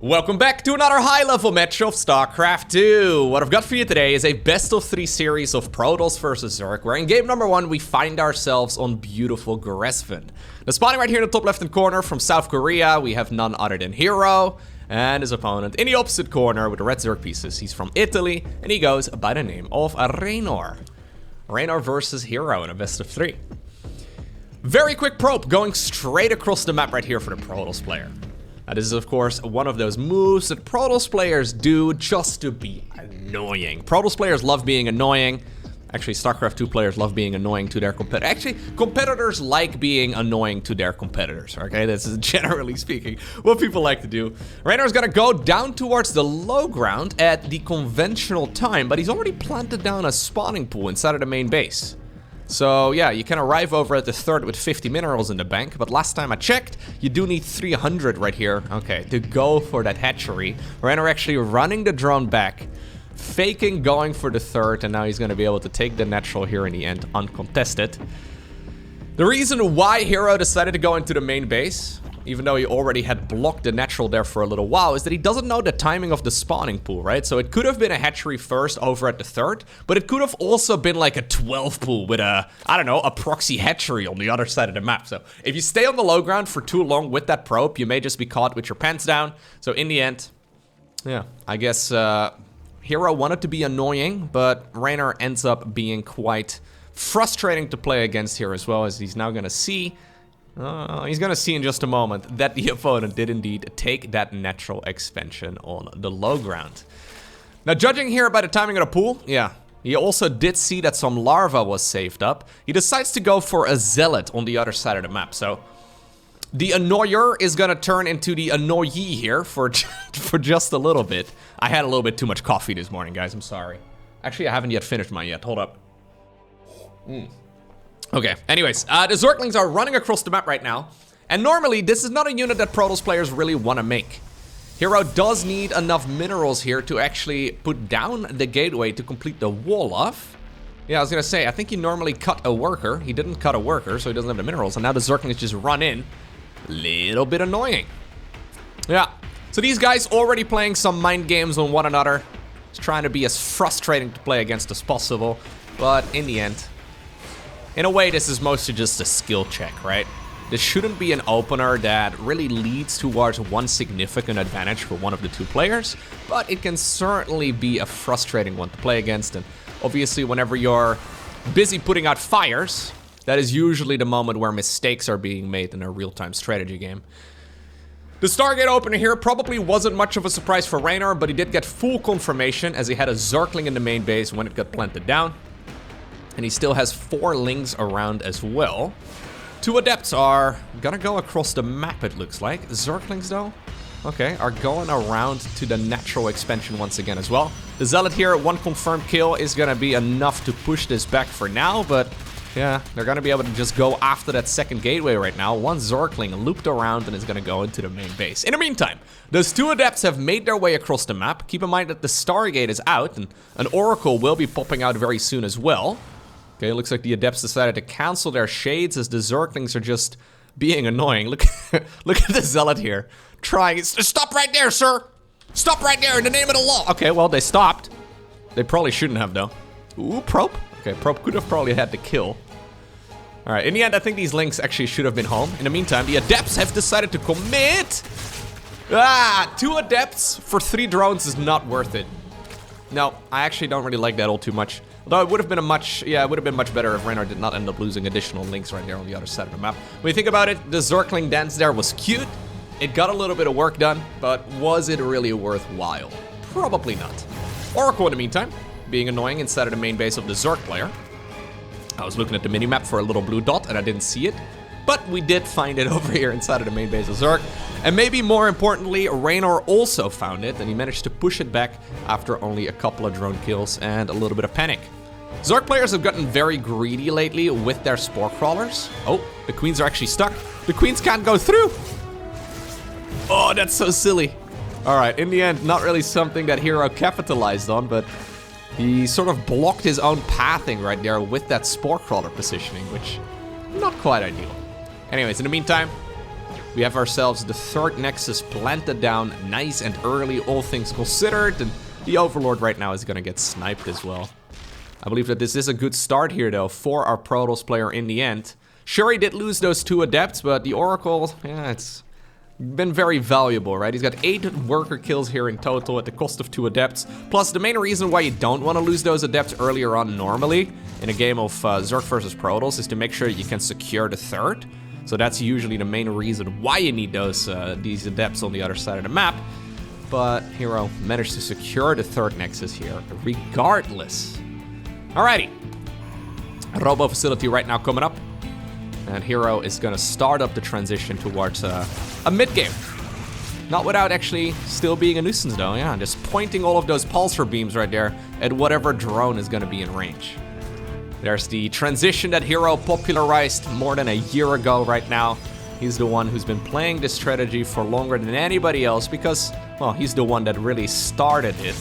Welcome back to another high-level match of StarCraft 2. What I've got for you today is a best-of-3 series of Protoss versus Zerg, where in game number 1 we find ourselves on beautiful Goresven. Now, spawning right here in the top left-hand corner from South Korea, we have none other than hero, and his opponent in the opposite corner with the red Zerg pieces. He's from Italy, and he goes by the name of Reynor. Reynor versus hero in a best-of-3. Very quick probe, going straight across the map right here for the Protoss player. Now, this is, of course, one of those moves that Protoss players do just to be annoying. Protoss players love being annoying. Actually, StarCraft 2 players love being annoying to their competitors. Actually, competitors like being annoying to their competitors, okay? This is generally speaking what people like to do. Reynor's gonna go down towards the low ground at the conventional time, but he's already planted down a spawning pool inside of the main base. So yeah, you can arrive over at the third with 50 minerals in the bank, but last time I checked, you do need 300 right here, okay, to go for that hatchery. Reynor actually running the drone back, faking going for the third, and now he's gonna be able to take the natural here in the end, uncontested. The reason why hero decided to go into the main base, even though he already had blocked the natural there for a little while, is that he doesn't know the timing of the spawning pool, right? So it could have been a hatchery first over at the third, but it could have also been like a 12 pool with a, I don't know, a proxy hatchery on the other side of the map. So if you stay on the low ground for too long with that probe, you may just be caught with your pants down. So in the end, yeah, I guess hero wanted to be annoying, but Reynor ends up being quite frustrating to play against here as well, as he's now gonna see in just a moment that the opponent did indeed take that natural expansion on the low ground. Now, judging here by the timing of the pool, yeah, he also did see that some larva was saved up. He decides to go for a zealot on the other side of the map. So the annoyer is gonna turn into the annoyee here for just a little bit. I had a little bit too much coffee this morning, guys. I'm sorry. Actually, I haven't yet finished mine yet. Hold up. Okay, anyways, the Zerglings are running across the map right now, and normally this is not a unit that Protoss players really want to make. Hero does need enough minerals here to actually put down the gateway to complete the wall off. Yeah, I was gonna say, I think he normally cut a worker. He didn't cut a worker, so he doesn't have the minerals, and now the Zerglings just run in. Little bit annoying. Yeah, so these guys already playing some mind games on one another. Just trying to be as frustrating to play against as possible, but in the end, in a way, this is mostly just a skill check, right? This shouldn't be an opener that really leads towards one significant advantage for one of the two players, but it can certainly be a frustrating one to play against, and obviously whenever you're busy putting out fires, that is usually the moment where mistakes are being made in a real-time strategy game. The Stargate opener here probably wasn't much of a surprise for Reynor, but he did get full confirmation as he had a Zergling in the main base when it got planted down. And he still has 4 lings around as well. 2 adepts are gonna go across the map, it looks like. Zerglings, though, okay, are going around to the natural expansion once again as well. The Zealot here, 1 confirmed kill is gonna be enough to push this back for now, but yeah, they're gonna be able to just go after that second gateway right now. 1 Zergling looped around and is gonna go into the main base. In the meantime, those 2 adepts have made their way across the map. Keep in mind that the Stargate is out, and an Oracle will be popping out very soon as well. Okay, it looks like the adepts decided to cancel their shades as the Zerglings are just being annoying. Look, look at the Zealot here, trying. Stop right there, sir! Stop right there in the name of the law! Okay, well, they stopped. They probably shouldn't have, though. Ooh, Probe? Okay, Probe could have probably had the kill. Alright, in the end, I think these links actually should have been home. In the meantime, the adepts have decided to commit! 2 adepts for 3 drones is not worth it. No, I actually don't really like that all too much. Although it would have been it would have been much better if Reynor did not end up losing additional links right there on the other side of the map. When you think about it, the Zergling dance there was cute. It got a little bit of work done, but was it really worthwhile? Probably not. Oracle in the meantime, being annoying inside of the main base of the Zerg player. I was looking at the minimap for a little blue dot and I didn't see it, but we did find it over here inside of the main base of Zerg. And maybe more importantly, Reynor also found it, and he managed to push it back after only a couple of drone kills and a little bit of panic. Zerg players have gotten very greedy lately with their spore crawlers. Oh, the queens are actually stuck. The queens can't go through. Oh, that's so silly. All right, in the end, not really something that hero capitalized on, but he sort of blocked his own pathing right there with that spore crawler positioning, which not quite ideal. Anyways, in the meantime, We have ourselves the third Nexus planted down nice and early, all things considered. And the Overlord right now is going to get sniped as well. I believe that this is a good start here, though, for our Protoss player in the end. Sure, he did lose those 2 Adepts, but the Oracle, yeah, it's been very valuable, right? He's got 8 worker kills here in total at the cost of 2 Adepts. Plus, the main reason why you don't want to lose those Adepts earlier on normally in a game of Zerg versus Protoss is to make sure you can secure the third. So that's usually the main reason why you need these Adepts on the other side of the map. But hero managed to secure the third Nexus here, regardless. Alrighty. Robo facility right now coming up. And hero is gonna start up the transition towards a mid-game. Not without actually still being a nuisance though, yeah. Just pointing all of those pulsar beams right there at whatever drone is gonna be in range. There's the transition that hero popularized more than a year ago right now. He's the one who's been playing this strategy for longer than anybody else because, well, he's the one that really started it.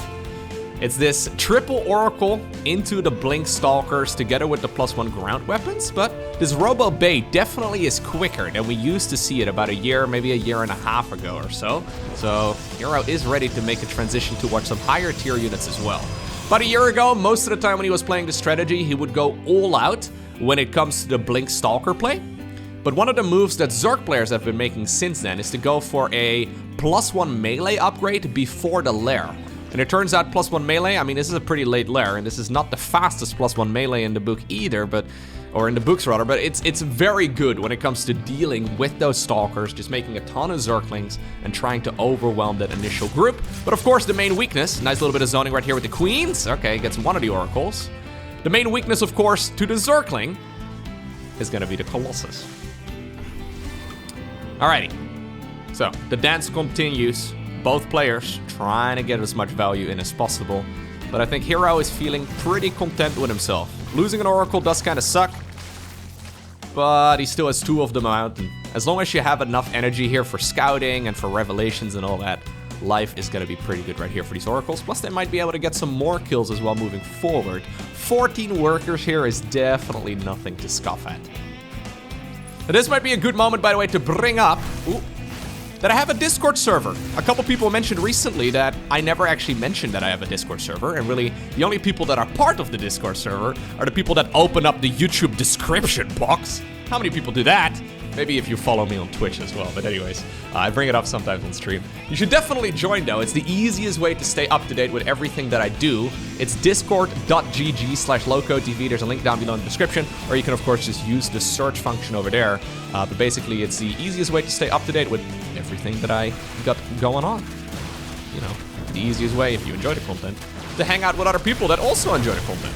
It's this triple Oracle into the Blink Stalkers together with the +1 ground weapons, but this Robo Bay definitely is quicker than we used to see it about a year, maybe a year and a half ago or so. So hero is ready to make a transition towards some higher tier units as well. About a year ago, most of the time when he was playing this strategy, he would go all out when it comes to the Blink Stalker play. But one of the moves that Zerg players have been making since then is to go for a +1 melee upgrade before the lair. And it turns out +1 melee, I mean, this is a pretty late lair, and this is not the fastest +1 melee in the book either, or in the books rather, but it's very good when it comes to dealing with those stalkers, just making a ton of Zerglings and trying to overwhelm that initial group. But of course, the main weakness, nice little bit of zoning right here with the Queens. Okay, gets one of the Oracles. The main weakness, of course, to the Zergling is gonna be the Colossus. Alrighty, so the dance continues. Both players trying to get as much value in as possible. But I think hero is feeling pretty content with himself. Losing an Oracle does kind of suck, but he still has 2 of them out. And as long as you have enough energy here for scouting and for revelations and all that, life is going to be pretty good right here for these Oracles. Plus, they might be able to get some more kills as well moving forward. 14 workers here is definitely nothing to scoff at. But this might be a good moment, by the way, to bring up that I have a Discord server. A couple people mentioned recently that I never actually mentioned that I have a Discord server, and really, the only people that are part of the Discord server are the people that open up the YouTube description box. How many people do that? Maybe if you follow me on Twitch as well, but anyways, I bring it up sometimes on stream. You should definitely join though. It's the easiest way to stay up to date with everything that I do. It's discord.gg/LowkoTV. There's a link down below in the description, or you can of course just use the search function over there. But basically, it's the easiest way to stay up to date with everything that I got going on. You know, the easiest way, if you enjoy the content, to hang out with other people that also enjoy the content.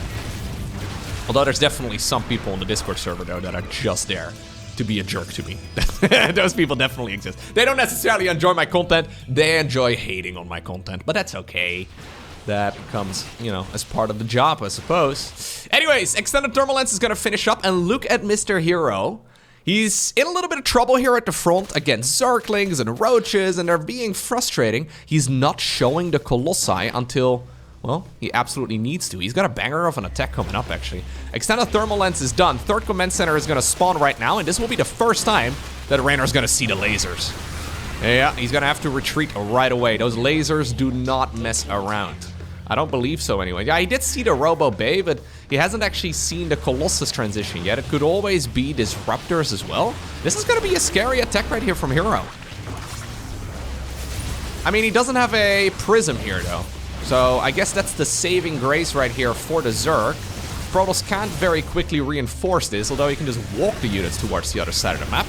Although there's definitely some people on the Discord server though that are just there to be a jerk to me. Those people definitely exist. They don't necessarily enjoy my content, they enjoy hating on my content, but that's okay. That comes, you know, as part of the job, I suppose. Anyways, Extended Thermal Lens is gonna finish up, and look at Mr. Hero. He's in a little bit of trouble here at the front against Zerglings and Roaches, and they're being frustrating. He's not showing the Colossi until, well, he absolutely needs to. He's got a banger of an attack coming up, actually. Extended Thermal Lens is done. Third Command Center is going to spawn right now, and this will be the first time that Reynor's going to see the lasers. Yeah, he's going to have to retreat right away. Those lasers do not mess around. I don't believe so anyway. Yeah, he did see the Robo Bay, but he hasn't actually seen the Colossus transition yet. It could always be Disruptors as well. This is going to be a scary attack right here from Hero. I mean, he doesn't have a Prism here, though. So I guess that's the saving grace right here for the Zerg. Protoss can't very quickly reinforce this, although he can just walk the units towards the other side of the map.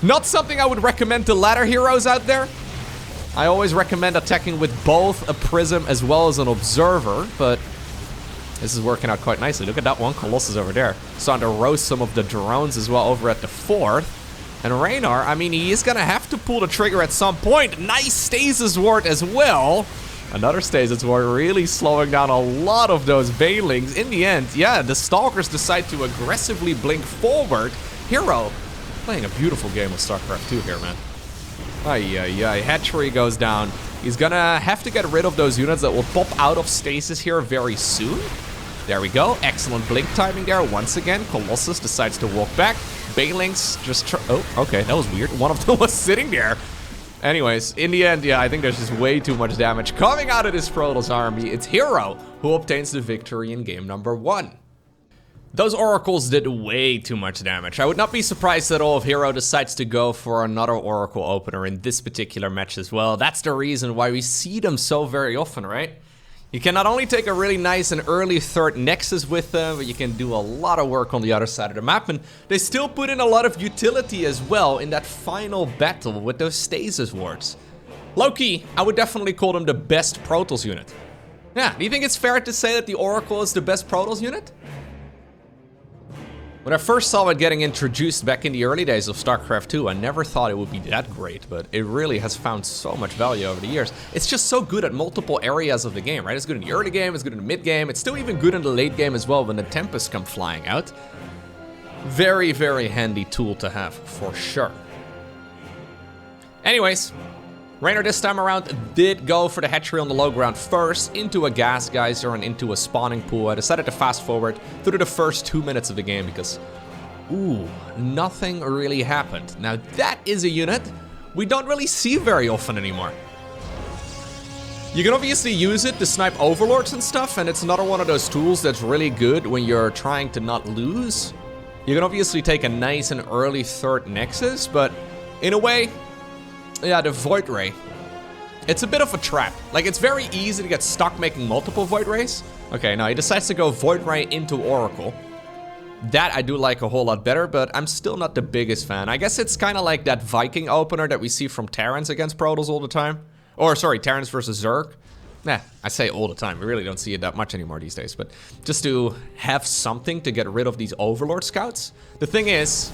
Not something I would recommend to ladder heroes out there. I always recommend attacking with both a Prism as well as an Observer, but this is working out quite nicely. Look at that one Colossus over there. Starting to roast some of the drones as well over at the 4th. And Reynor, I mean, he is going to have to pull the trigger at some point. Nice Stasis Ward as well. Another Stasis Ward really slowing down a lot of those Banelings. In the end, yeah, the Stalkers decide to aggressively blink forward. Hero playing a beautiful game of StarCraft 2 here, man. Hatchery goes down. He's gonna have to get rid of those units that will pop out of stasis here very soon. There we go. Excellent blink timing there. Once again, Colossus decides to walk back. Bailings just oh, okay, that was weird. One of them was sitting there. Anyways, in the end, yeah, I think there's just way too much damage coming out of this Protoss army. It's hero who obtains the victory in game number 1. Those oracles did way too much damage. I would not be surprised at all if hero decides to go for another oracle opener in this particular match as well. That's the reason why we see them so very often, right? You can not only take a really nice and early third nexus with them, but you can do a lot of work on the other side of the map, and they still put in a lot of utility as well in that final battle with those stasis wards. Low-key, I would definitely call them the best Protoss unit. Yeah, do you think it's fair to say that the Oracle is the best Protoss unit? When I first saw it getting introduced back in the early days of StarCraft 2, I never thought it would be that great, but it really has found so much value over the years. It's just so good at multiple areas of the game, right? It's good in the early game, it's good in the mid game, it's still even good in the late game as well when the Tempests come flying out. Very, very handy tool to have, for sure. Anyways, Reynor this time around did go for the hatchery on the low ground first, into a gas geyser and into a spawning pool. I decided to fast forward through the first 2 minutes of the game because, ooh, nothing really happened. Now that is a unit we don't really see very often anymore. You can obviously use it to snipe overlords and stuff, and it's another one of those tools that's really good when you're trying to not lose. You can obviously take a nice and early third nexus, but in a way, yeah, the Void Ray, it's a bit of a trap. Like, it's very easy to get stuck making multiple Void Rays. Okay, now he decides to go Void Ray into Oracle. That I do like a whole lot better, but I'm still not the biggest fan. I guess it's kind of like that Viking opener that we see from Terrans against Protoss all the time. Or, sorry, Terrans versus Zerg. Nah, I say all the time. We really don't see it that much anymore these days. But just to have something to get rid of these Overlord scouts. The thing is,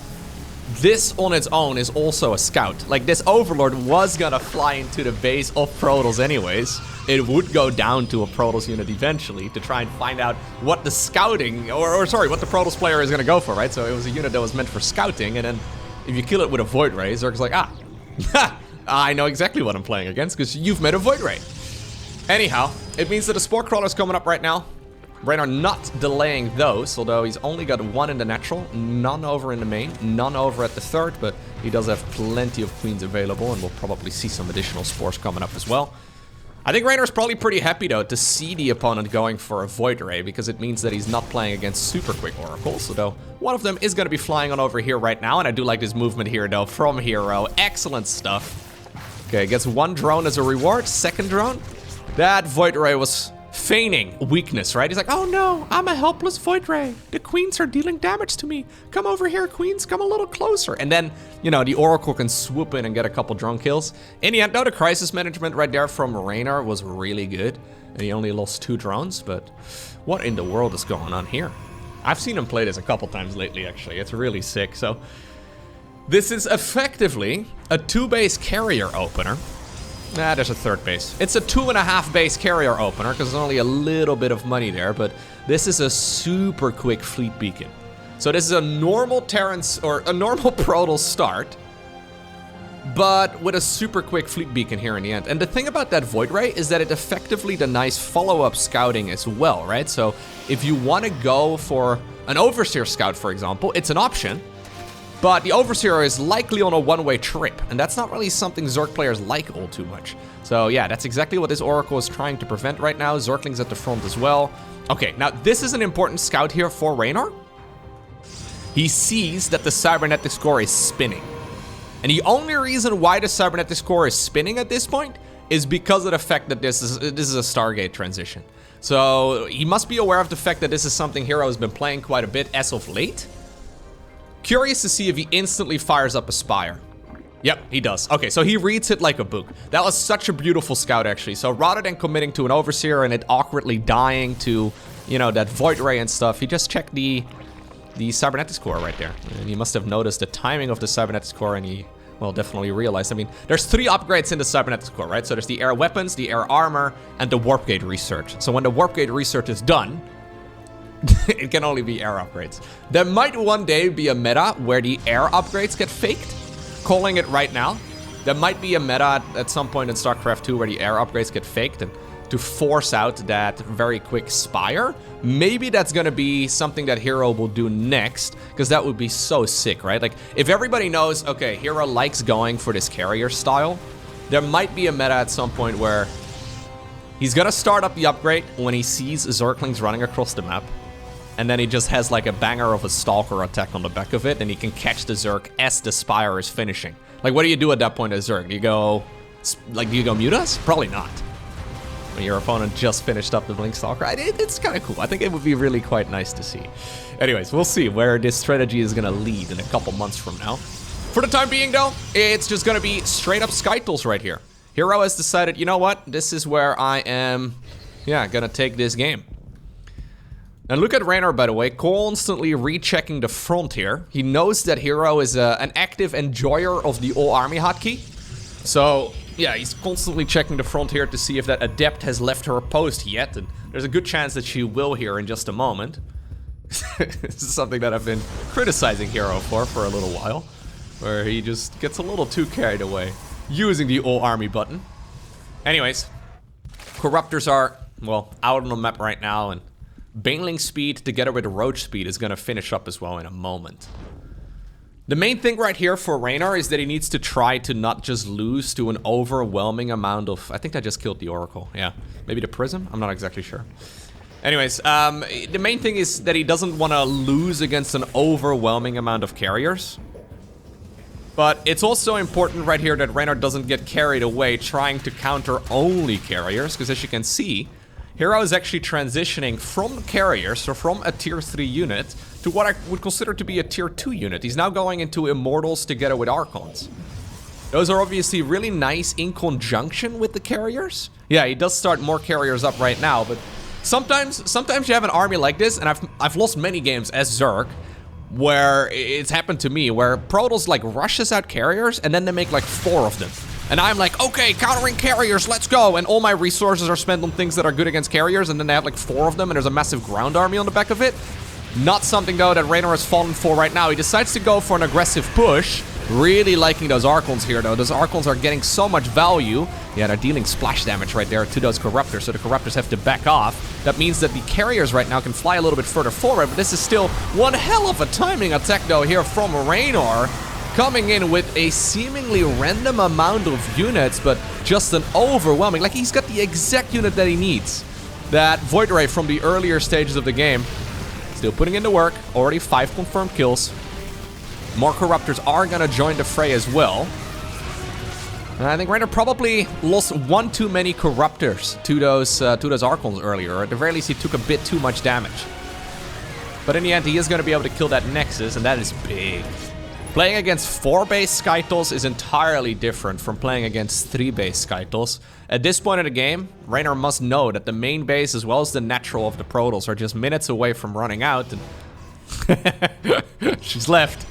this on its own is also a scout. Like, this Overlord was gonna fly into the base of Protoss anyways. It would go down to a Protoss unit eventually to try and find out what the scouting, or sorry, what the Protoss player is gonna go for, right? So it was a unit that was meant for scouting, and then if you kill it with a Void Ray, Zerg's like, ah, I know exactly what I'm playing against because you've made a Void Ray. Anyhow, it means that the Spore Crawler's coming up right now. Reynor not delaying those, although he's only got one in the natural, none over in the main, none over at the third, but he does have plenty of queens available, and we'll probably see some additional spores coming up as well. I think Reynor's probably pretty happy, though, to see the opponent going for a Void Ray, because it means that he's not playing against super quick oracles, although one of them is going to be flying on over here right now, and I do like this movement here, though, from hero. Excellent stuff. Okay, gets one drone as a reward, second drone. That Void Ray was feigning weakness, right? He's like, oh no, I'm a helpless Void Ray. The queens are dealing damage to me. Come over here, queens, come a little closer. And then, you know, the Oracle can swoop in and get a couple drone kills. In the end, though, the crisis management right there from Reynor was really good. And he only lost 2 drones, but what in the world is going on here? I've seen him play this a couple times lately, actually. It's really sick. So this is effectively a 2-base carrier opener. Nah, there's a third base. It's a 2.5 base carrier opener because there's only a little bit of money there, but this is a super quick fleet beacon. So this is a normal Terrans or a normal Protoss start, but with a super quick fleet beacon here in the end. And the thing about that Void Ray is that it effectively denies follow-up scouting as well, right? So if you want to go for an Overseer scout, for example, it's an option. But the Overseer is likely on a one-way trip, and that's not really something Zerg players like all too much. So yeah, that's exactly what this Oracle is trying to prevent right now. Zerglings at the front as well. Okay, now this is an important scout here for Reynor. He sees that the cybernetics core is spinning. And the only reason why the cybernetics core is spinning at this point is because of the fact that this is a Stargate transition. So he must be aware of the fact that this is something hero has been playing quite a bit as of late. Curious to see if he instantly fires up a Spire. Yep, he does. Okay, so he reads it like a book. That was such a beautiful scout, actually. So rather than committing to an Overseer and it awkwardly dying to, you know, that Void Ray and stuff, he just checked the Cybernetics Core right there. And he must have noticed the timing of the Cybernetics Core, and he, well, definitely realized. I mean, there's 3 upgrades in the Cybernetics Core, right? So there's the air weapons, the air armor, and the Warp Gate research. So when the Warp Gate research is done, it can only be air upgrades. There might one day be a meta where the air upgrades get faked. Calling it right now. There might be a meta at some point in StarCraft 2 where the air upgrades get faked, and to force out that very quick Spire. Maybe that's gonna be something that hero will do next, because that would be so sick, right? Like, if everybody knows, okay, hero likes going for this carrier style, there might be a meta at some point where he's gonna start up the upgrade when he sees Zerglings running across the map, and then he just has like a banger of a Stalker attack on the back of it, and he can catch the Zerg as the Spire is finishing. Like, what do you do at that point as Zerg? Do you go mute us? Probably not. When your opponent just finished up the Blink Stalker, it's kind of cool. I think it would be really quite nice to see. Anyways, we'll see where this strategy is gonna lead in a couple months from now. For the time being, though, it's just gonna be straight up Skytles right here. Hero has decided, you know what? This is where I am, gonna take this game. And look at Reynor, by the way, constantly rechecking the front here. He knows that hero is an active enjoyer of the all-army hotkey. So, yeah, he's constantly checking the front here to see if that adept has left her post yet. And there's a good chance that she will here in just a moment. This is something that I've been criticizing hero for a little while, where he just gets a little too carried away using the all-army button. Anyways, Corruptors are, well, out on the map right now, and Baneling speed together with Roach speed is going to finish up as well in a moment. The main thing right here for Reynor is that he needs to try to not just lose to an overwhelming amount of... I think I just killed the Oracle, yeah. Maybe the Prism? I'm not exactly sure. Anyways, the main thing is that he doesn't want to lose against an overwhelming amount of carriers. But it's also important right here that Reynor doesn't get carried away trying to counter only carriers, because as you can see, hero is actually transitioning from carriers, so from a tier 3 unit, to what I would consider to be a tier 2 unit. He's now going into Immortals together with Archons. Those are obviously really nice in conjunction with the carriers. Yeah, he does start more carriers up right now, but sometimes you have an army like this, and I've lost many games as Zerg, where it's happened to me, where Protoss like rushes out carriers, and then they make like 4 of them. And I'm like, okay, countering carriers, let's go. And all my resources are spent on things that are good against carriers, and then they have like 4 of them, and there's a massive ground army on the back of it. Not something, though, that Reynor has fallen for right now. He decides to go for an aggressive push. Really liking those Archons here, though. Those Archons are getting so much value. Yeah, they're dealing splash damage right there to those Corruptors, so the Corruptors have to back off. That means that the carriers right now can fly a little bit further forward, but this is still one hell of a timing attack, though, here from Reynor. Coming in with a seemingly random amount of units, but just an overwhelming... Like, he's got the exact unit that he needs. That Void Ray from the earlier stages of the game. Still putting in the work. Already 5 confirmed kills. More Corruptors are going to join the fray as well. And I think Reynor probably lost one too many Corruptors to those Archons earlier. Or at the very least, he took a bit too much damage. But in the end, he is going to be able to kill that Nexus, and that is big. Playing against 4-base Skytles is entirely different from playing against 3-base Skytles. At this point in the game, Reynor must know that the main base as well as the natural of the Protoss are just minutes away from running out. And she's left.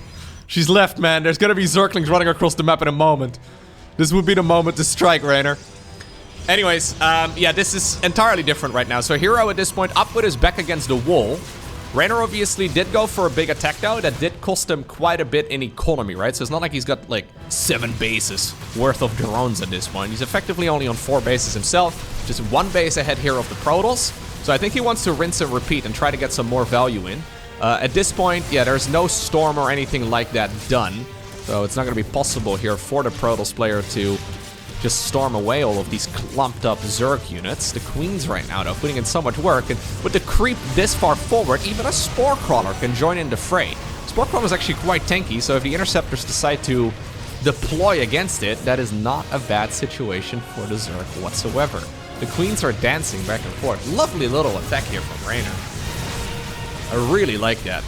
She's left, man. There's gonna be Zerglings running across the map in a moment. This would be the moment to strike, Reynor. Anyways, yeah, this is entirely different right now. So hero at this point up with his back against the wall. Reynor obviously did go for a big attack, though. That did cost him quite a bit in economy, right? So it's not like he's got, like, 7 bases worth of drones at this point. He's effectively only on 4 bases himself. Just 1 base ahead here of the Protoss. So I think he wants to rinse and repeat and try to get some more value in. At this point, yeah, there's no storm or anything like that done. So it's not going to be possible here for the Protoss player to just storm away all of these clumped up Zerg units. The Queens right now, though, putting in so much work. And with the creep this far forward, even a Spore Crawler can join in the fray. Spore Crawler is actually quite tanky, so if the Interceptors decide to deploy against it, that is not a bad situation for the Zerg whatsoever. The Queens are dancing back and forth. Lovely little attack here from Reynor. I really like that.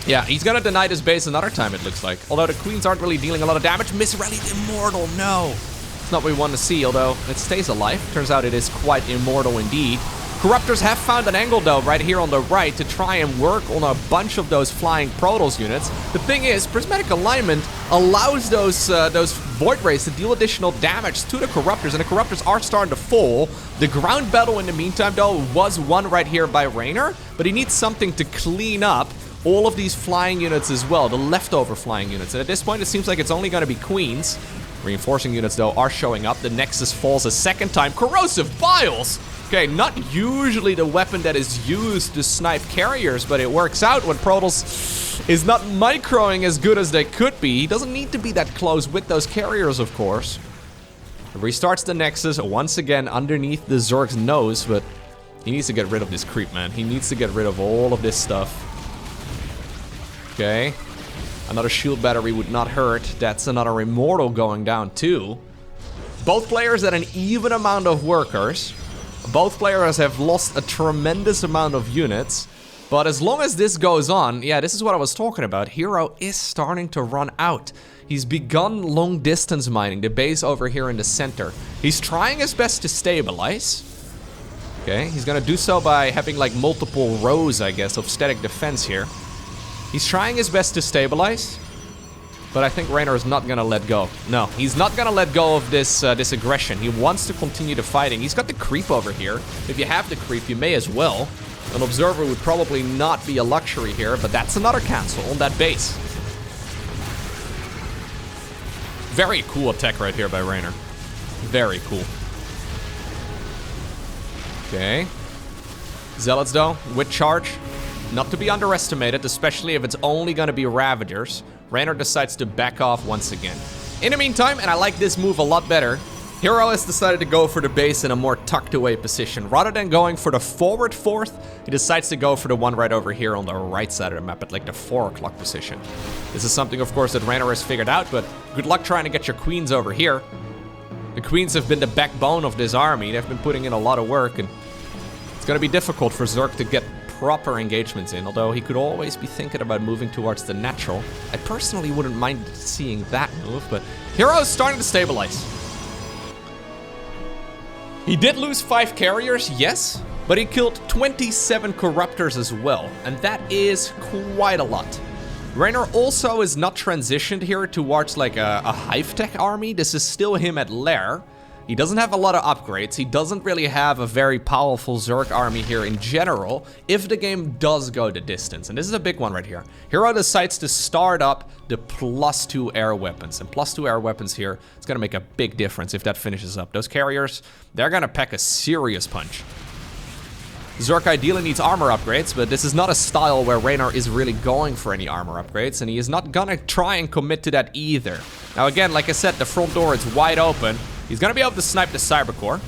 Yeah, he's gonna deny this base another time, it looks like. Although the Queens aren't really dealing a lot of damage. Misrallied Immortal, no. It's not what we want to see, although it stays alive. Turns out it is quite immortal indeed. Corruptors have found an angle, though, right here on the right to try and work on a bunch of those flying Protoss units. The thing is, Prismatic Alignment allows those Void Rays to deal additional damage to the Corruptors, and the Corruptors are starting to fall. The ground battle, in the meantime, though, was won right here by Reynor, but he needs something to clean up all of these flying units as well, the leftover flying units. And at this point, it seems like it's only going to be Queens. Reinforcing units, though, are showing up. The Nexus falls a second time. Corrosive Biles! Okay, not usually the weapon that is used to snipe carriers, but it works out when Protoss is not microing as good as they could be. He doesn't need to be that close with those carriers, of course. Restarts the Nexus once again underneath the Zerg's nose, but he needs to get rid of this creep, man. He needs to get rid of all of this stuff. Okay. Another shield battery would not hurt. That's another Immortal going down too. Both players at an even amount of workers. Both players have lost a tremendous amount of units. But as long as this goes on, yeah, this is what I was talking about. hero is starting to run out. He's begun long distance mining the base over here in the center. He's trying his best to stabilize. Okay, he's gonna do so by having like multiple rows, I guess, of static defense here. He's trying his best to stabilize, but I think Reynor is not gonna let go. No, he's not gonna let go of this this aggression. He wants to continue the fighting. He's got the creep over here. If you have the creep, you may as well. An observer would probably not be a luxury here, but that's another cancel on that base. Very cool attack right here by Reynor. Very cool. Okay. Zealots, though, with charge. Not to be underestimated, especially if it's only gonna be Ravagers. Reynor decides to back off once again. In the meantime, and I like this move a lot better, hero has decided to go for the base in a more tucked away position. Rather than going for the forward fourth, he decides to go for the one right over here on the right side of the map at like the 4 o'clock position. This is something, of course, that Reynor has figured out, but good luck trying to get your queens over here. The queens have been the backbone of this army. They've been putting in a lot of work, and it's gonna be difficult for Zerg to get proper engagements in, although he could always be thinking about moving towards the natural. I personally wouldn't mind seeing that move, but hero is starting to stabilize. He did lose 5 carriers, yes, but he killed 27 Corruptors as well, and that is quite a lot. Reynor also is not transitioned here towards like a hive tech army. This is still him at lair. He doesn't have a lot of upgrades. He doesn't really have a very powerful Zerg army here in general, if the game does go the distance. And this is a big one right here. Hero decides to start up the +2 air weapons. And +2 air weapons here, it's gonna make a big difference if that finishes up. Those carriers, they're gonna pack a serious punch. Zerg ideally needs armor upgrades, but this is not a style where Reynor is really going for any armor upgrades, and he is not gonna try and commit to that either. Now again, like I said, the front door is wide open. He's gonna be able to snipe the Cybercore.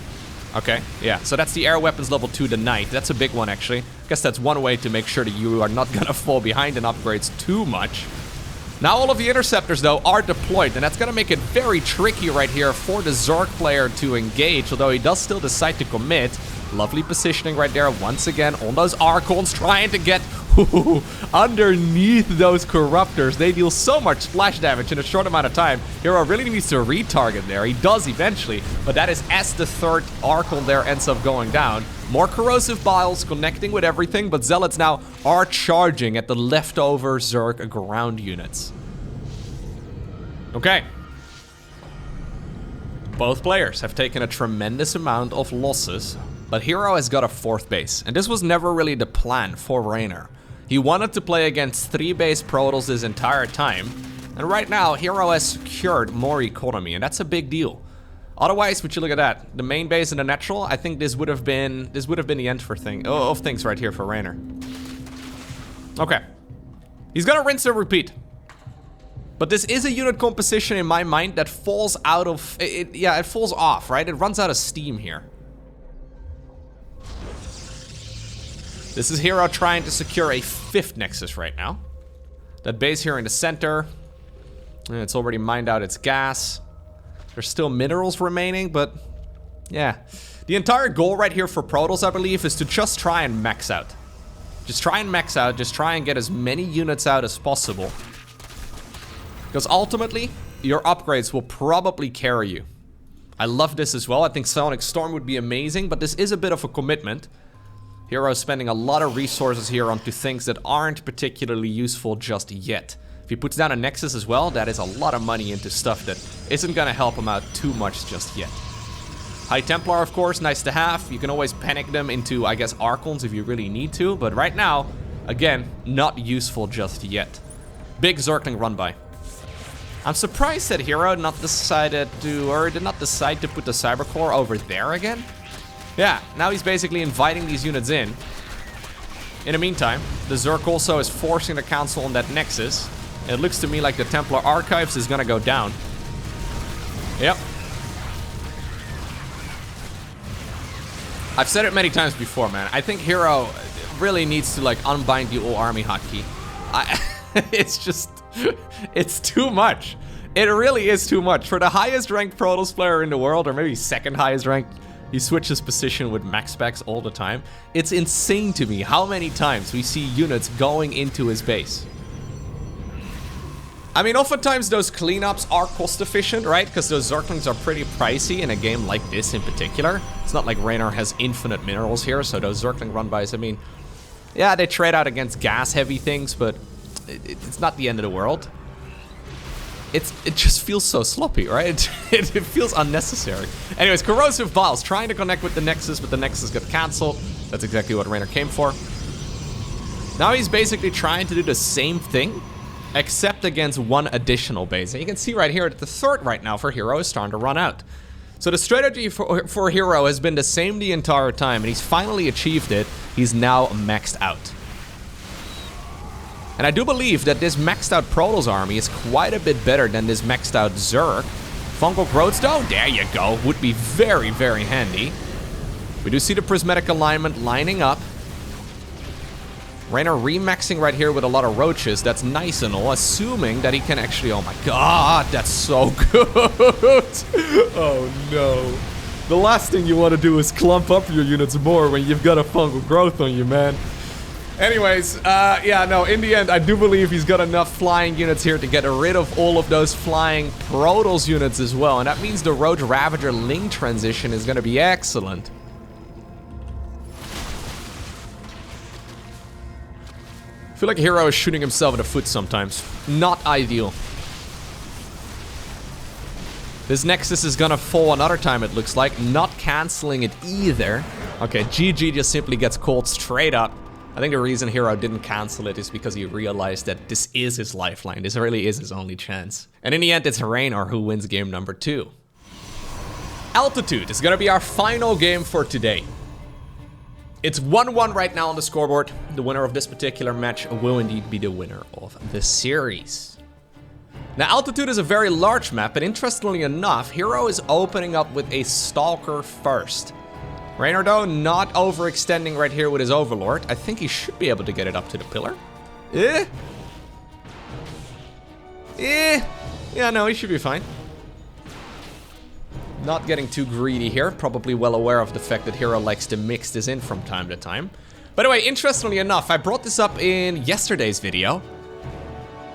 Okay, yeah, so that's the air weapons level 2, the Knight. That's a big one, actually. I guess that's one way to make sure that you are not gonna fall behind in upgrades too much. Now all of the interceptors, though, are deployed, and that's gonna make it very tricky right here for the Zerg player to engage, although he does still decide to commit. Lovely positioning right there, once again, on those Archons, trying to get underneath those Corruptors. They deal so much splash damage in a short amount of time. Hero really needs to retarget there. He does eventually, but that is as the 3rd Archon there ends up going down. More corrosive biles connecting with everything, but Zealots now are charging at the leftover Zerg ground units. Okay. Both players have taken a tremendous amount of losses, but Hero has got a 4th base, and this was never really the plan for Reynor. He wanted to play against 3 base Protoss this entire time, and right now Hero has secured more economy, and that's a big deal. Otherwise, would you look at that, the main base and the natural, I think this would have been the end of things right here for Reynor. Okay, he's gonna rinse and repeat. But this is a unit composition in my mind that falls out of it. Yeah, it falls off, right? It runs out of steam here. This is Hero trying to secure a 5th Nexus right now. That base here in the center, it's already mined out its gas. There's still minerals remaining, but yeah. The entire goal right here for Protoss, I believe, is to just try and max out. Just try and max out, just try and get as many units out as possible. Because ultimately, your upgrades will probably carry you. I love this as well. I think Sonic Storm would be amazing, but this is a bit of a commitment. Hero is spending a lot of resources here onto things that aren't particularly useful just yet. If he puts down a Nexus as well, that is a lot of money into stuff that isn't gonna help him out too much just yet. High Templar, of course, nice to have. You can always panic them into, I guess, Archons if you really need to, but right now, again, not useful just yet. Big Zergling run by. I'm surprised that hero did not decide to put the Cyber Core over there again. Yeah, now he's basically inviting these units in. In the meantime, the Zerg also is forcing the council on that Nexus. It looks to me like the Templar Archives is gonna go down. Yep. I've said it many times before, man. I think hero really needs to like unbind the old army hotkey. It's just, it's too much. It really is too much. For the highest ranked Protoss player in the world, or maybe second highest ranked, he switches position with max specs all the time. It's insane to me how many times we see units going into his base. I mean, oftentimes those cleanups are cost efficient, right? Because those Zerglings are pretty pricey in a game like this in particular. It's not like Reynor has infinite minerals here, so those Zergling run-bys, I mean, yeah, they trade out against gas-heavy things, but it's not the end of the world. It just feels so sloppy, right? It feels unnecessary. Anyways, Corrosive Vials trying to connect with the Nexus, but the Nexus got cancelled. That's exactly what Reynor came for. Now he's basically trying to do the same thing, except against one additional base. And you can see right here that the third right now for hero is starting to run out. So the strategy for hero has been the same the entire time, and he's finally achieved it. He's now maxed out. And I do believe that this maxed out Protoss army is quite a bit better than this maxed out Zerg. Fungal Growths though, there you go, would be very, very handy. We do see the prismatic alignment lining up. Reynor remaxing right here with a lot of roaches. That's nice and all, assuming that he can actually... Oh my god, that's so good. Oh no. The last thing you want to do is clump up your units more when you've got a fungal growth on you, man. Anyways, yeah, no, in the end, I do believe he's got enough flying units here to get rid of all of those flying Protoss units as well. And that means the Roach Ravager Ling transition is going to be excellent. I feel like hero is shooting himself in the foot sometimes. Not ideal. This Nexus is gonna fall another time, it looks like. Not canceling it either. Okay, GG just simply gets called straight up. I think the reason hero didn't cancel it is because he realized that this is his lifeline. This really is his only chance. And in the end, it's Reynor who wins game number 2. Altitude is gonna be our final game for today. It's 1-1 right now on the scoreboard. The winner of this particular match will indeed be the winner of the series. Now, Altitude is a very large map, but interestingly enough, hero is opening up with a Stalker first. Reynor, though, not overextending right here with his Overlord. I think he should be able to get it up to the pillar. Yeah, no, he should be fine. Not getting too greedy here. Probably well aware of the fact that hero likes to mix this in from time to time. By the way, interestingly enough, I brought this up in yesterday's video.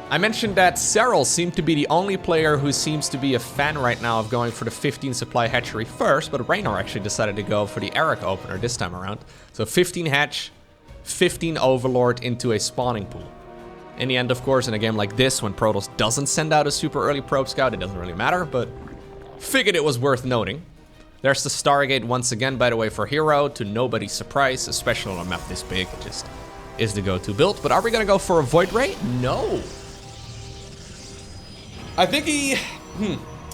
I mentioned that Cyril seemed to be the only player who seems to be a fan right now of going for the 15 supply hatchery first, but Reynor actually decided to go for the Eric opener this time around. So 15 hatch, 15 Overlord into a spawning pool. In the end, of course, in a game like this, when Protoss doesn't send out a super early probe scout, it doesn't really matter, but figured it was worth noting. There's the Stargate once again, by the way, for hero, to nobody's surprise, especially on a map this big. It just is the go-to build. But are we gonna go for a Void Ray? No. I think he...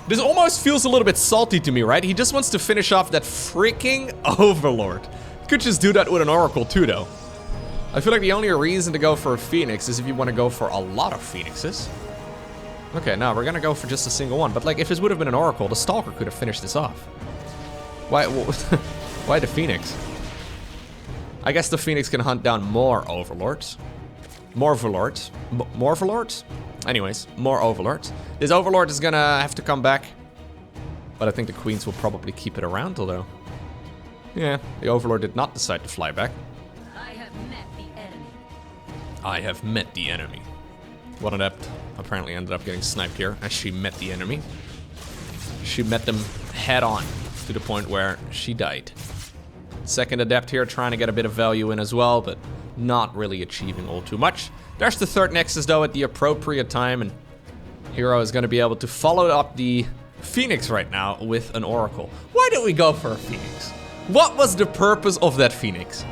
This almost feels a little bit salty to me, right? He just wants to finish off that freaking Overlord. Could just do that with an Oracle too, though. I feel like the only reason to go for a Phoenix is if you want to go for a lot of Phoenixes. Okay, now we're gonna go for just a single one. But like, if this would have been an Oracle, the Stalker could have finished this off. Why, why the Phoenix? I guess the Phoenix can hunt down more Overlords. More Overlords. More Overlords? Anyways, more Overlords. This Overlord is gonna have to come back. But I think the Queens will probably keep it around, although... Yeah, the Overlord did not decide to fly back. I have met the enemy. I have met the enemy. One adept apparently ended up getting sniped here as she met the enemy. She met them head on to the point where she died. Second adept here trying to get a bit of value in as well, but not really achieving all too much. There's the third Nexus though at the appropriate time, and hero is going to be able to follow up the Phoenix right now with an Oracle. Why did we go for a Phoenix? What was the purpose of that Phoenix?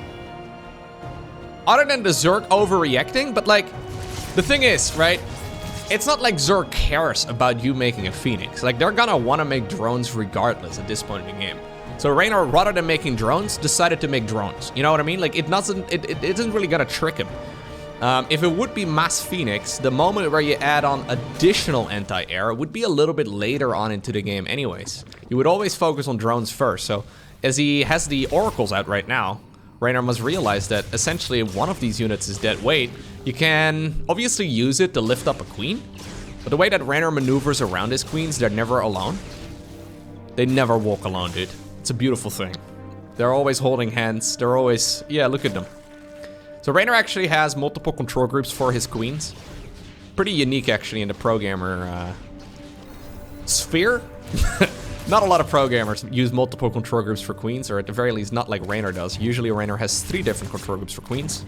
Other than the Zerg overreacting, but like, the thing is, right? it's not like Zerg cares about you making a Phoenix. Like, they're gonna want to make drones regardless at this point in the game. So Reynor, rather than making drones, decided to make drones. You know what I mean? Like, it isn't really gonna trick him. If it would be mass Phoenix, the moment where you add on additional anti-air would be a little bit later on into the game anyways. You would always focus on drones first. So as he has the oracles out right now, Reynor must realize that essentially one of these units is dead weight. You can obviously use it to lift up a queen, but the way that Reynor maneuvers around his queens, they're never alone. They never walk alone, dude. It's a beautiful thing. They're always holding hands. They're always, yeah, look at them. So Reynor actually has multiple control groups for his queens. Pretty unique actually in the pro gamer sphere. Not a lot of pro gamers use multiple control groups for queens, or at the very least not like Reynor does. Usually Reynor has 3 different control groups for queens.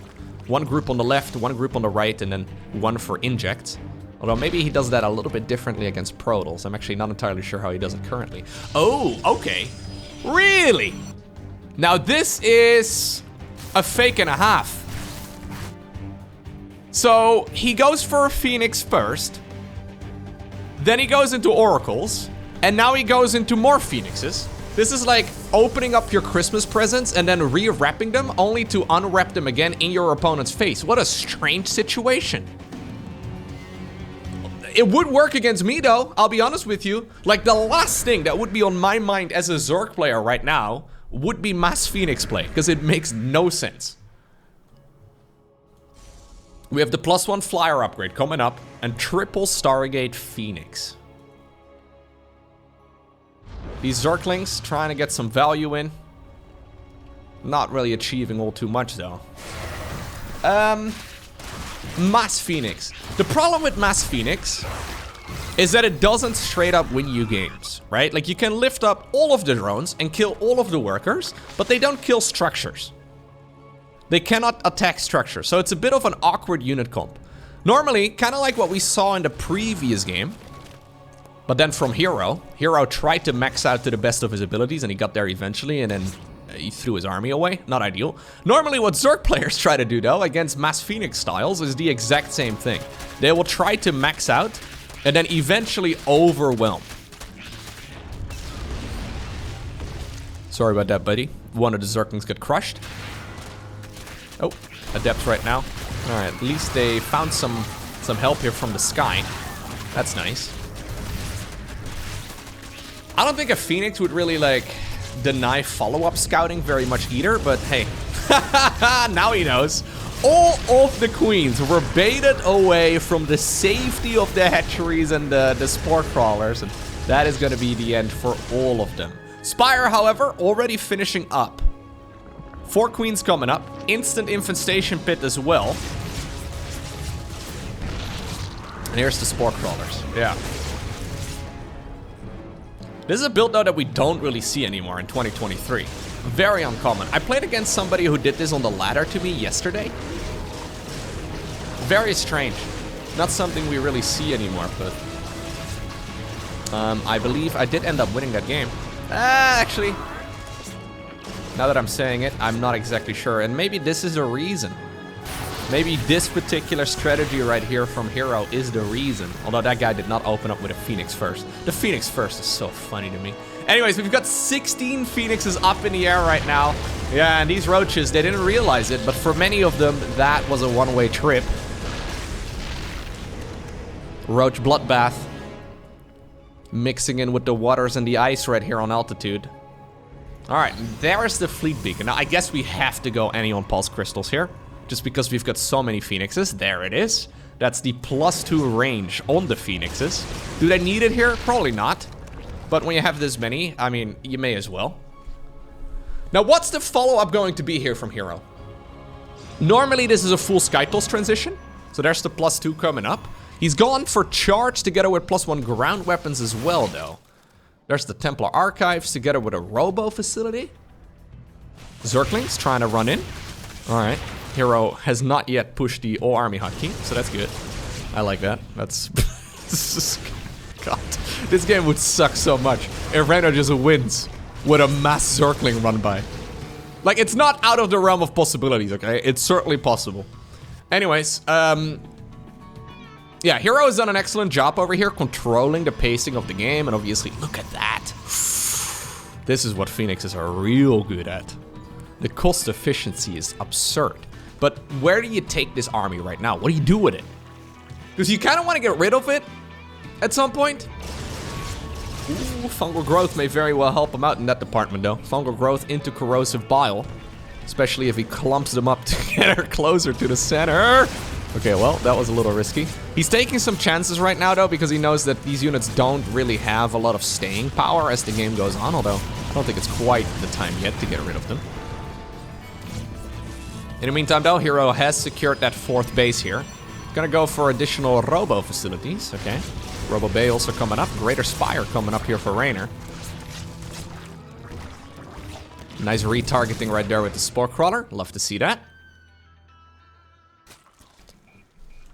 One group on the left, one group on the right, and then one for inject. Although maybe he does that a little bit differently against Protoss. I'm actually not entirely sure how he does it currently. Oh, okay. Really? Now this is a fake and a half. So he goes for a Phoenix first, then he goes into Oracles, and now he goes into more Phoenixes. This is like opening up your Christmas presents and then re-wrapping them only to unwrap them again in your opponent's face. What a strange situation. It would work against me though, I'll be honest with you. Like the last thing that would be on my mind as a Zerg player right now would be mass Phoenix play, because it makes no sense. We have the +1 flyer upgrade coming up and triple Stargate Phoenix. These Zerglings trying to get some value in. Not really achieving all too much though. Mass Phoenix. The problem with Mass Phoenix is that it doesn't straight up win you games, right? Like you can lift up all of the drones and kill all of the workers, but they don't kill structures. They cannot attack structures, so it's a bit of an awkward unit comp. Normally, kind of like what we saw in the previous game, but then from hero tried to max out to the best of his abilities and he got there eventually and then he threw his army away. Not ideal. Normally what Zerg players try to do though against Mass Phoenix styles is the exact same thing. They will try to max out and then eventually overwhelm. Sorry about that, buddy. One of the Zerglings got crushed. Oh, Adepts right now. Alright, at least they found some help here from the sky. That's nice. I don't think a Phoenix would really, like, deny follow-up scouting very much either, but hey. Now he knows. All of the queens were baited away from the safety of the hatcheries and the spore crawlers, and that is going to be the end for all of them. Spire, however, already finishing up. 4 queens coming up. Instant infestation pit as well. And here's the spore crawlers. Yeah. This is a build though that we don't really see anymore in 2023. Very uncommon. I played against somebody who did this on the ladder to me yesterday. Very strange. Not something we really see anymore, but I believe I did end up winning that game. Actually, now that I'm saying it, I'm not exactly sure. And maybe this is a reason. Maybe this particular strategy right here from hero is the reason. Although that guy did not open up with a Phoenix first. The Phoenix first is so funny to me. Anyways, we've got 16 Phoenixes up in the air right now. Yeah, and these roaches, they didn't realize it, but for many of them, that was a one-way trip. Roach bloodbath. Mixing in with the waters and the ice right here on altitude. Alright, there's the fleet beacon. Now, I guess we have to go Anion Pulse Crystals here. Just because we've got so many Phoenixes. There it is. That's the +2 range on the Phoenixes. Do they need it here? Probably not. But when you have this many, I mean, you may as well. Now, what's the follow-up going to be here from hero? Normally, this is a full Skytoss transition. So there's the +2 coming up. He's gone for charge together with +1 ground weapons as well, though. There's the Templar Archives together with a Robo facility. Zerglings trying to run in. Alright. Hero has not yet pushed the all army hotkey, so that's good. I like that. That's... God. This game would suck so much if Reynor just wins with a mass Zergling run by. Like, it's not out of the realm of possibilities, okay? It's certainly possible. Anyways, Yeah, hero has done an excellent job over here controlling the pacing of the game, and obviously, look at that. This is what Phoenixes are real good at. The cost efficiency is absurd. But where do you take this army right now? What do you do with it? Because you kind of want to get rid of it at some point. Ooh, fungal growth may very well help him out in that department, though. Fungal growth into corrosive bile. Especially if he clumps them up to get her closer to the center. Okay, well, that was a little risky. He's taking some chances right now, though, because he knows that these units don't really have a lot of staying power as the game goes on, although I don't think it's quite the time yet to get rid of them. In the meantime, though, hero has secured that 4th base here. Gonna go for additional robo facilities, okay. Robo Bay also coming up. Greater Spire coming up here for Reynor. Nice retargeting right there with the Spore Crawler. Love to see that.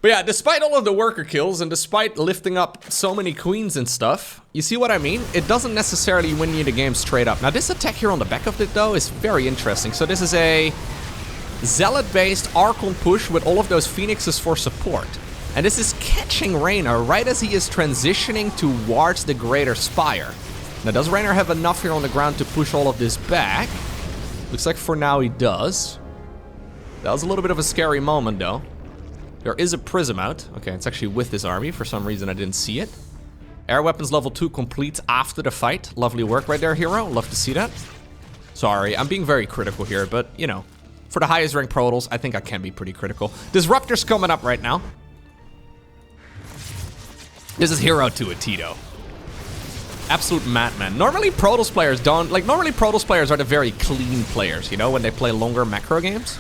But yeah, despite all of the worker kills and despite lifting up so many queens and stuff, you see what I mean? It doesn't necessarily win you the game straight up. Now this attack here on the back of it though is very interesting. So this is a Zealot-based Archon push with all of those Phoenixes for support. And this is catching Reynor right as he is transitioning towards the Greater Spire. Now does Reynor have enough here on the ground to push all of this back? Looks like for now he does. That was a little bit of a scary moment though. There is a prism out. Okay, it's actually with this army. For some reason, I didn't see it. Air weapons level 2 complete after the fight. Lovely work right there, hero. Love to see that. Sorry, I'm being very critical here, but, you know, for the highest ranked Protoss, I think I can be pretty critical. Disruptor's coming up right now. This is hero to a Tito. Absolute madman. Normally, Protoss players don't... Like, normally Protoss players are the very clean players, you know, when they play longer macro games.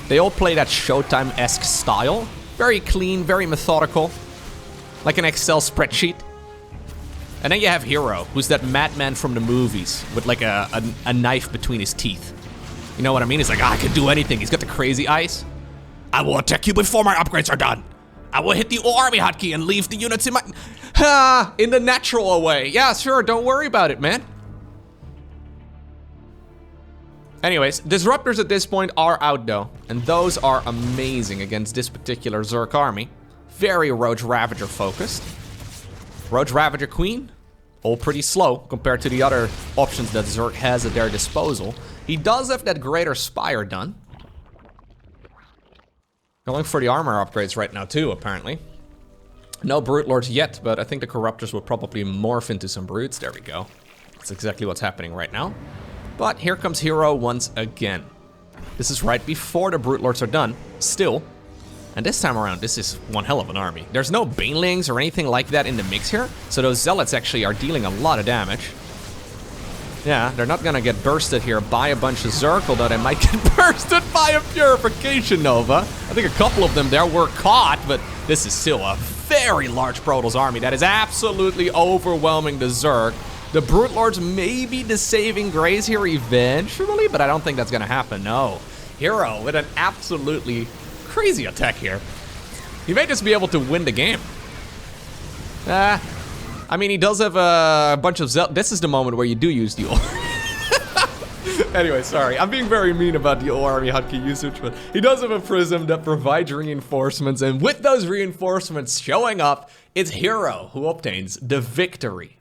They all play that Showtime-esque style. Very clean, very methodical. Like an Excel spreadsheet. And then you have Hero, who's that madman from the movies with like a knife between his teeth. You know what I mean? He's like, I can do anything. He's got the crazy eyes. I will attack you before my upgrades are done. I will hit the army hotkey and leave the units in my... Ha! In the natural way. Yeah, sure, don't worry about it, man. Anyways, Disruptors at this point are out though, and those are amazing against this particular Zerg army. Very Roach Ravager focused. Roach Ravager Queen, all pretty slow compared to the other options that Zerg has at their disposal. He does have that Greater Spire done. Going for the armor upgrades right now too, apparently. No Brute Lords yet, but I think the Corruptors will probably morph into some Brutes. There we go. That's exactly what's happening right now. But here comes Hero once again. This is right before the Brute Lords are done, still. And this time around, this is one hell of an army. There's no Banelings or anything like that in the mix here, so those Zealots actually are dealing a lot of damage. Yeah, they're not gonna get bursted here by a bunch of Zerg, although they might get bursted by a Purification Nova. I think a couple of them there were caught, but this is still a very large Protoss army that is absolutely overwhelming the Zerg. The Brute Lords may be the saving grace here eventually, but I don't think that's gonna happen, no. Hero with an absolutely crazy attack here. He may just be able to win the game. I mean, he does have a bunch of this is the moment where you do use the Anyway, sorry, I'm being very mean about the army hotkey usage, but he does have a prism that provides reinforcements, and with those reinforcements showing up, it's Hero who obtains the victory.